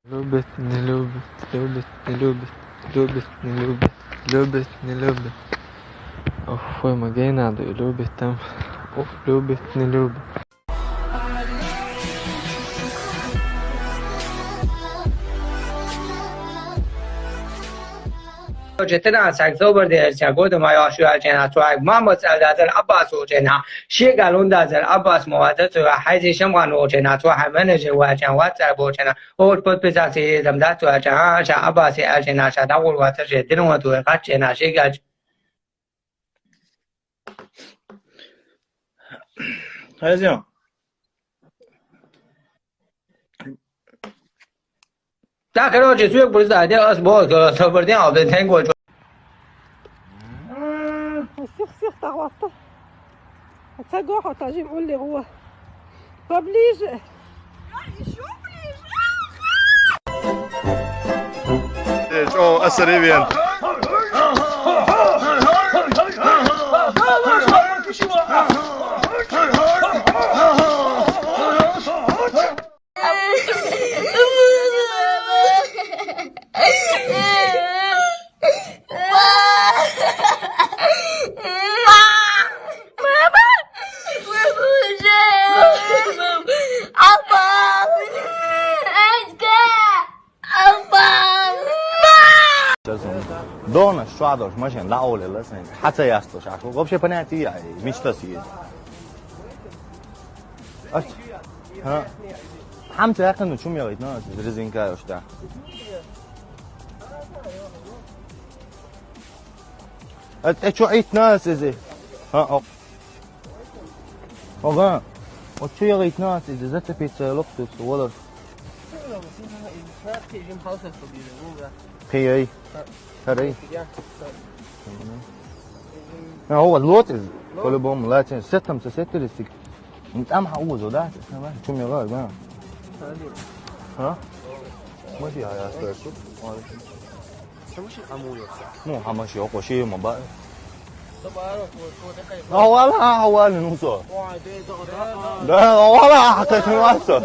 Любит, не любит, любит, не любит, любит, не любит, любит, не любит. Ох, ой, магей надо, и любит там. Ох, любит, не любит. جتنا سگزوبر دیرچه گود مایا شویا جنا توای محمد سعدازل عباس و جنا شیخ گلون دازل عباس موادت و حیزی شمغان و جنا تو همه جوا جنا واتر بو جنا اوت پت بزاسی زمدت و جنا شا عباسی جنا شا داول واتر جدن و تو قد جنا شیخ Razinho. تا کرو چه سوی پلیس داده از باز که سپردین آبدن تنگو سيخ تغوطه تسقوح وتجيب قول لي هو فبليج Oh, a Sarabian. Dona, șoadă, și mășin, la ole, lăsă, hață iastă, și acolo, вообще понятие, мечта съесть. Ach, ha. Ham te yakın uçum ya gitna, rezinka yoşta. Şu itna sizi. Ha, o. Oga. O şu ya gitna sizi, zaten pizza loptu, ولا. هي هري هو اللوت كل بوم لا تنسى ستة مسافات رسك انت ام حوز وده شو يا غايب ها ما في يا استاذ مو حماشي هو شيء ما بقى هو لا نوصل ده هو لا حكيت نوصل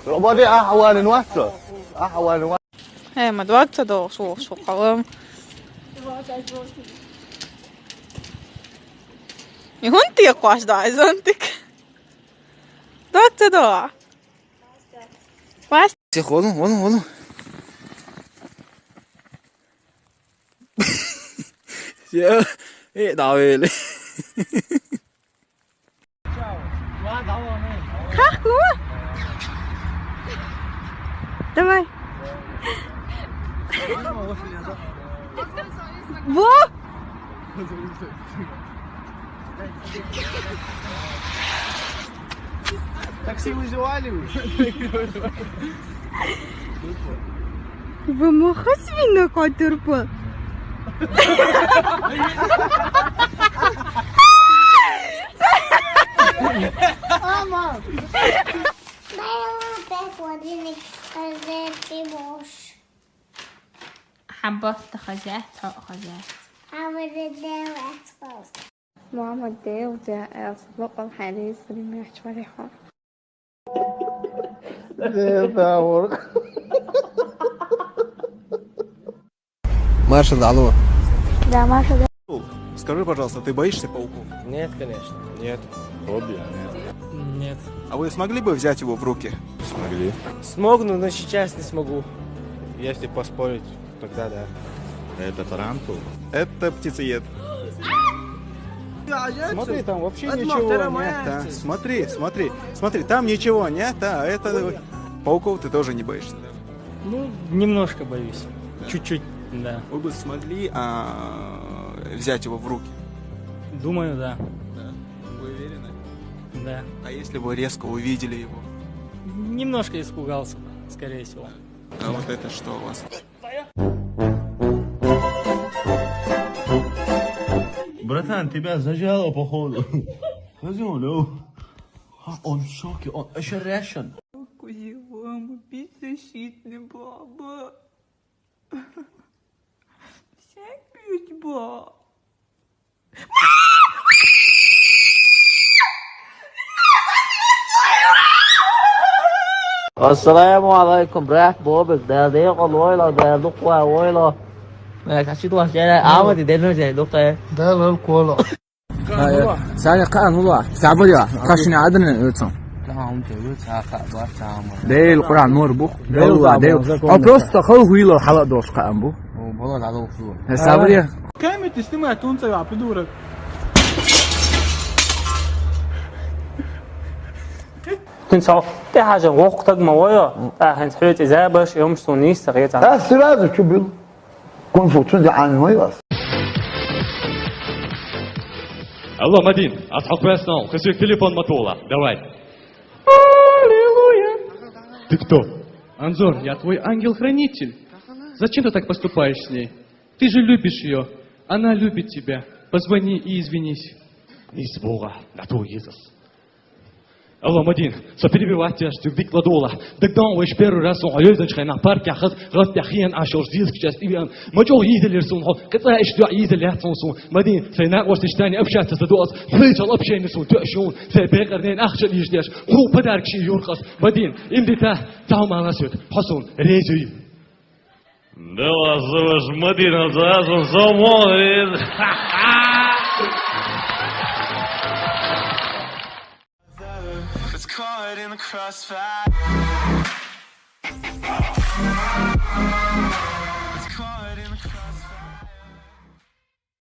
ربادي احوال نوصل احوال نوصل ما دوات دو سو قوام يهونتي يا قواش دا عايزونتك دوات دو واس Всех вон. Все, давай. Каку? Давай. Во! Такси вызывали? Вы муха свина катырпа. Mama. حبات خزات خزات ماما ديو ده أصدق الحديث اللي ما يحتويها Маша дало. Да, Маша, да. Скажи, пожалуйста, ты боишься пауков? Нет, конечно. Нет. Фобия? Нет. А вы смогли бы взять его в руки? Смогли. Смогну, но сейчас не смогу. Если поспорить, тогда да. Это тарантул? Это птицеед. Смотри, там вообще ничего нет. А? Смотри, там ничего нет, а это... Пауков ты тоже не боишься? Ну, немножко боюсь. Да. Чуть-чуть, да. Вы бы смогли взять его в руки? Думаю, да. Да. Вы уверены? Да. А если вы резко увидели его? Немножко испугался, скорее всего. А вот это что у вас? Братан, тебя зажало, походу. Хозяин, он в шоке, он ошарашен. Кузилама, беззащитный баба. Вся бьют, السلام عليكم براح بوبك ده ديق الويلة ده لقوة ويلة ما كاشي توه جاي عامل دينو جاي لقوة ده للكولا ساعة كان هو ساعة بديا كاشني عدنا يتصم ده القرآن نور بو ده أبرست خو ويلة حلقة دوش قام بو والله على وصول هسا بديا كم تستمع تونسي وعبدورك كنت ده حاجة وقتك مويا هنحلت إذا باش يوم سونيس تغيرت عن السلام كبير كون فوتون عن الميراث Алло, Мадин, отхлопай снова. Хочу телефон Матула. Давай. Ты кто? Анзор, я твой ангел-хранитель. Зачем ты так поступаешь с ней? Ты же любишь ее. Она любит тебя. Позвони и извинись. Из Бога, на твой Иисус. Алло, Мадин, со перебивать тебя, что ты кладола. Тогда он ваш первый раз он оёзан чхай на парке, ахат, гад пяхиан, ашор здесь сейчас иван. Мачо изелер сун, ката иш дуа изелер сун. Мадин, сей was dich deine общаться за дуас, фличал общение сун, тёшун, сей бекарнен ахчал иждеш, ху подаркши юркас. Мадин, имдита, тауманасют, хасун, резюй. Да вас зовешь Мадина, за замолвит. Caught in the crossfire. It's caught in the crossfire.